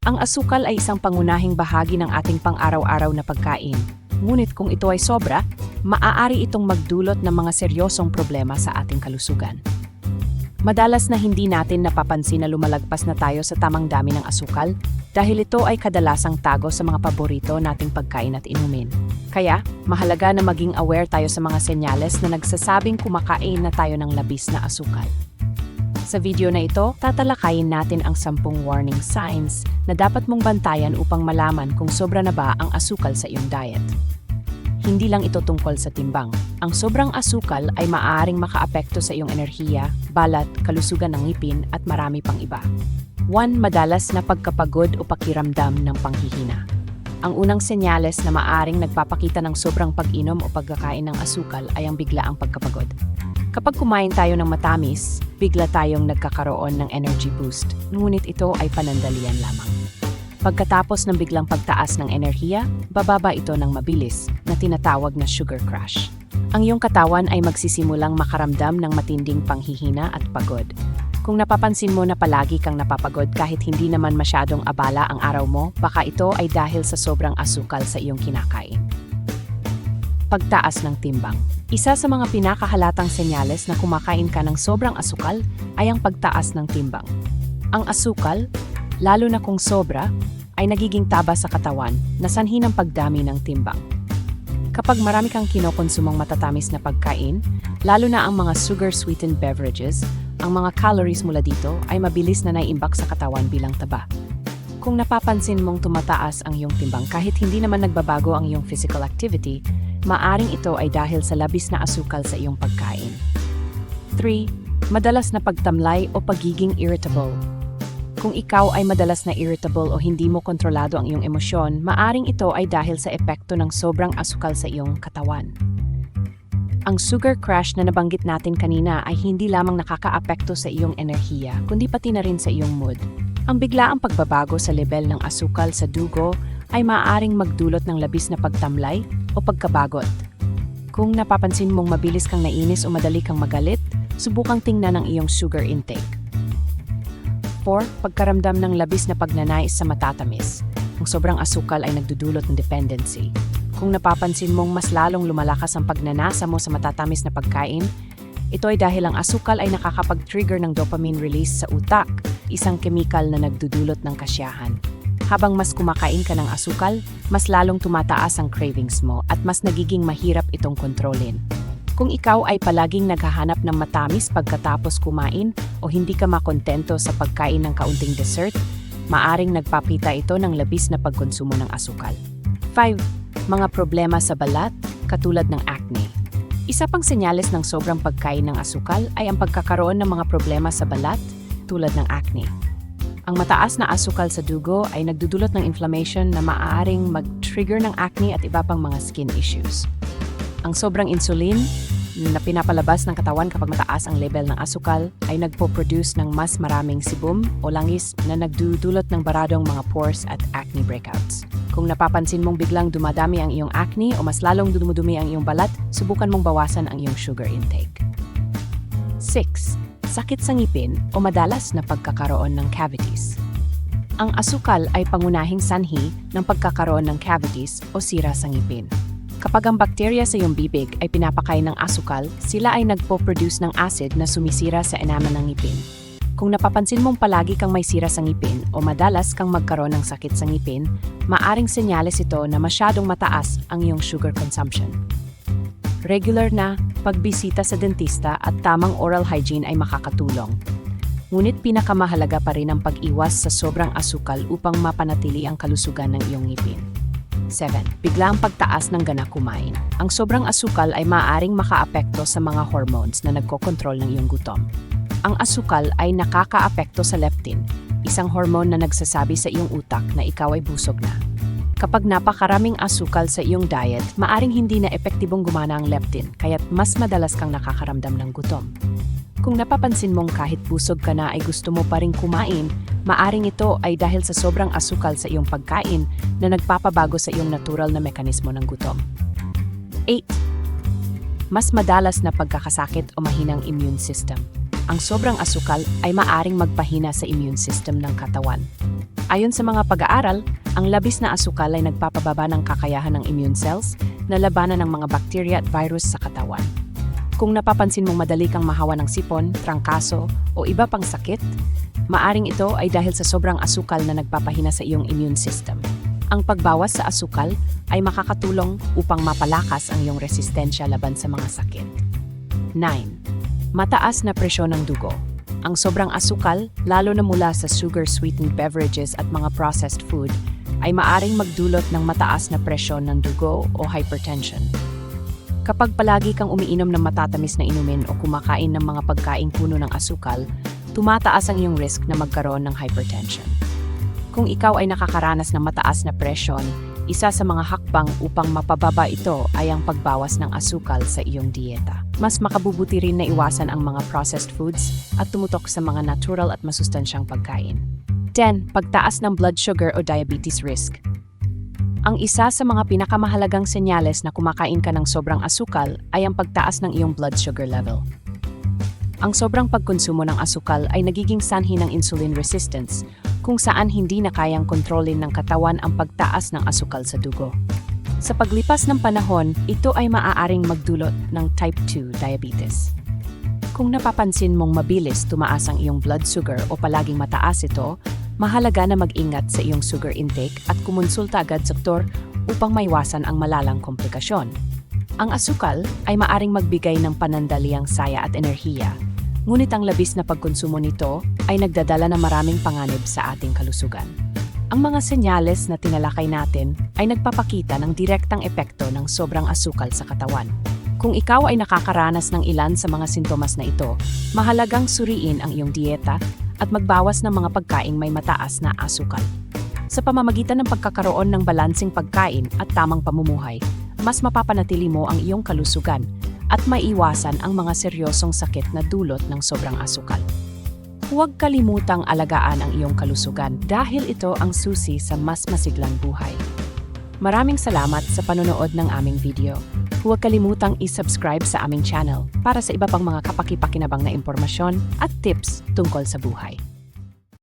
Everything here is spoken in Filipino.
Ang asukal ay isang pangunahing bahagi ng ating pang-araw-araw na pagkain. Ngunit kung ito ay sobra, maaari itong magdulot ng mga seryosong problema sa ating kalusugan. Madalas na hindi natin napapansin na lumalagpas na tayo sa tamang dami ng asukal dahil ito ay kadalasang tago sa mga paborito nating pagkain at inumin. Kaya, mahalaga na maging aware tayo sa mga senyales na nagsasabing kumakain na tayo ng labis na asukal. Sa video na ito, tatalakayin natin ang 10 warning signs na dapat mong bantayan upang malaman kung sobra na ba ang asukal sa iyong diet. Hindi lang ito tungkol sa timbang. Ang sobrang asukal ay maaaring makaapekto sa iyong enerhiya, balat, kalusugan ng ngipin at marami pang iba. 1. Madalas na pagkapagod o pakiramdam ng panghihina. Ang unang senyales na maaaring nagpapakita ng sobrang pag-inom o pagkakain ng asukal ay ang biglaang pagkapagod. Kapag kumain tayo ng matamis, bigla tayong nagkakaroon ng energy boost, ngunit ito ay panandalian lamang. Pagkatapos ng biglang pagtaas ng enerhiya, bababa ito ng mabilis na tinatawag na sugar crash. Ang iyong katawan ay magsisimulang makaramdam ng matinding panghihina at pagod. Kung napapansin mo na palagi kang napapagod kahit hindi naman masyadong abala ang araw mo, baka ito ay dahil sa sobrang asukal sa iyong kinakain. Pagtaas ng timbang. Isa sa mga pinakahalatang senyales na kumakain ka ng sobrang asukal ay ang pagtaas ng timbang. Ang asukal, lalo na kung sobra, ay nagiging taba sa katawan na sanhi ng pagdami ng timbang. Kapag marami kang kinokonsumong matatamis na pagkain, lalo na ang mga sugar-sweetened beverages, ang mga calories mula dito ay mabilis na naiimbak sa katawan bilang taba. Kung napapansin mong tumataas ang iyong timbang kahit hindi naman nagbabago ang iyong physical activity, maaring ito ay dahil sa labis na asukal sa iyong pagkain. 3. Madalas na pagtamlay o pagiging irritable. Kung ikaw ay madalas na irritable o hindi mo kontrolado ang iyong emosyon, maaring ito ay dahil sa epekto ng sobrang asukal sa iyong katawan. Ang sugar crash na nabanggit natin kanina ay hindi lamang nakakaapekto sa iyong enerhiya, kundi pati na rin sa iyong mood. Ang biglaang pagbabago sa level ng asukal sa dugo ay maaaring magdulot ng labis na pagtamlay o pagkabagot. Kung napapansin mong mabilis kang nainis o madali kang magalit, subukang tingnan ang iyong sugar intake. 4. Pagkaramdam ng labis na pagnanais sa matatamis. Ang sobrang asukal ay nagdudulot ng dependency. Kung napapansin mong mas lalong lumalakas ang pagnanasa mo sa matatamis na pagkain, ito ay dahil ang asukal ay nakakapag-trigger ng dopamine release sa utak, isang kemikal na nagdudulot ng kasiyahan. Habang mas kumakain ka ng asukal, mas lalong tumataas ang cravings mo at mas nagiging mahirap itong kontrolin. Kung ikaw ay palaging naghahanap ng matamis pagkatapos kumain o hindi ka makontento sa pagkain ng kaunting dessert, maaring nagpapita ito ng labis na pagkonsumo ng asukal. 5. Mga problema sa balat, katulad ng acne. Isa pang senyales ng sobrang pagkain ng asukal ay ang pagkakaroon ng mga problema sa balat, tulad ng acne. Ang mataas na asukal sa dugo ay nagdudulot ng inflammation na maaaring mag-trigger ng acne at iba pang mga skin issues. Ang sobrang insulin na pinapalabas ng katawan kapag mataas ang level ng asukal ay nagpo-produce ng mas maraming sebum o langis na nagdudulot ng baradong mga pores at acne breakouts. Kung napapansin mong biglang dumadami ang iyong acne o mas lalong dumudumi ang iyong balat, subukan mong bawasan ang iyong sugar intake. 6. Sakit sa ngipin o madalas na pagkakaroon ng cavities. Ang asukal ay pangunahing sanhi ng pagkakaroon ng cavities o sira sa ngipin. Kapag ang bakterya sa iyong bibig ay pinapakain ng asukal, sila ay nagpo-produce ng acid na sumisira sa enamel ng ngipin. Kung napapansin mong palagi kang may sira sa ngipin o madalas kang magkaroon ng sakit sa ngipin, maaring senyales ito na masyadong mataas ang iyong sugar consumption. Regular na pagbisita sa dentista at tamang oral hygiene ay makakatulong. Ngunit pinakamahalaga pa rin ang pag-iwas sa sobrang asukal upang mapanatili ang kalusugan ng iyong ngipin. 7. Biglaang pagtaas ng gana kumain. Ang sobrang asukal ay maaaring makaapekto sa mga hormones na nagkokontrol ng iyong gutom. Ang asukal ay nakakaapekto sa leptin, isang hormone na nagsasabi sa iyong utak na ikaw ay busog na. Kapag napakaraming asukal sa iyong diet, maaring hindi na epektibong gumana ang leptin, kaya't mas madalas kang nakakaramdam ng gutom. Kung napapansin mong kahit busog ka na ay gusto mo pa ring kumain, maaring ito ay dahil sa sobrang asukal sa iyong pagkain na nagpapabago sa iyong natural na mekanismo ng gutom. 8. Mas madalas na pagkakasakit o mahinang immune system. ang sobrang asukal ay maaring magpahina sa immune system ng katawan. Ayon sa mga pag-aaral, ang labis na asukal ay nagpapababa ng kakayahan ng immune cells na labanan ng mga bakterya at virus sa katawan. Kung napapansin mong madali kang mahawa ng sipon, trangkaso o iba pang sakit, maaring ito ay dahil sa sobrang asukal na nagpapahina sa iyong immune system. Ang pagbawas sa asukal ay makakatulong upang mapalakas ang iyong resistensya laban sa mga sakit. 9. Mataas na presyon ng dugo. Ang sobrang asukal, lalo na mula sa sugar-sweetened beverages at mga processed food, ay maaring magdulot ng mataas na presyon ng dugo o hypertension. Kapag palagi kang umiinom ng matatamis na inumin o kumakain ng mga pagkaing puno ng asukal, tumataas ang iyong risk na magkaroon ng hypertension. Kung ikaw ay nakakaranas ng mataas na presyon, isa sa mga hakbang upang mapababa ito ay ang pagbawas ng asukal sa iyong dieta. Mas makabubuti rin na iwasan ang mga processed foods at tumutok sa mga natural at masustansyang pagkain. 10. Pagtaas ng blood sugar o diabetes risk. Ang isa sa mga pinakamahalagang senyales na kumakain ka ng sobrang asukal ay ang pagtaas ng iyong blood sugar level. Ang sobrang pagkonsumo ng asukal ay nagiging sanhi ng insulin resistance, kung saan hindi na kayang kontrolin ng katawan ang pagtaas ng asukal sa dugo. Sa paglipas ng panahon, ito ay maaaring magdulot ng type 2 diabetes. Kung napapansin mong mabilis tumaas ang iyong blood sugar o palaging mataas ito, mahalaga na mag-ingat sa iyong sugar intake at kumonsulta agad sa doktor upang maiwasan ang malalang komplikasyon. Ang asukal ay maaring magbigay ng panandaliang saya at enerhiya, ngunit ang labis na pagkonsumo nito ay nagdadala ng maraming panganib sa ating kalusugan. Ang mga senyales na tinalakay natin ay nagpapakita ng direktang epekto ng sobrang asukal sa katawan. Kung ikaw ay nakakaranas ng ilan sa mga sintomas na ito, mahalagang suriin ang iyong dieta at magbawas ng mga pagkaing may mataas na asukal. Sa pamamagitan ng pagkakaroon ng balansing pagkain at tamang pamumuhay, mas mapapanatili mo ang iyong kalusugan at maiiwasan ang mga seryosong sakit na dulot ng sobrang asukal. Huwag kalimutang alagaan ang iyong kalusugan dahil ito ang susi sa mas masiglang buhay. Maraming salamat sa panonood ng aming video. Huwag kalimutang i-subscribe sa aming channel para sa iba pang mga kapaki-pakinabang na impormasyon at tips tungkol sa buhay.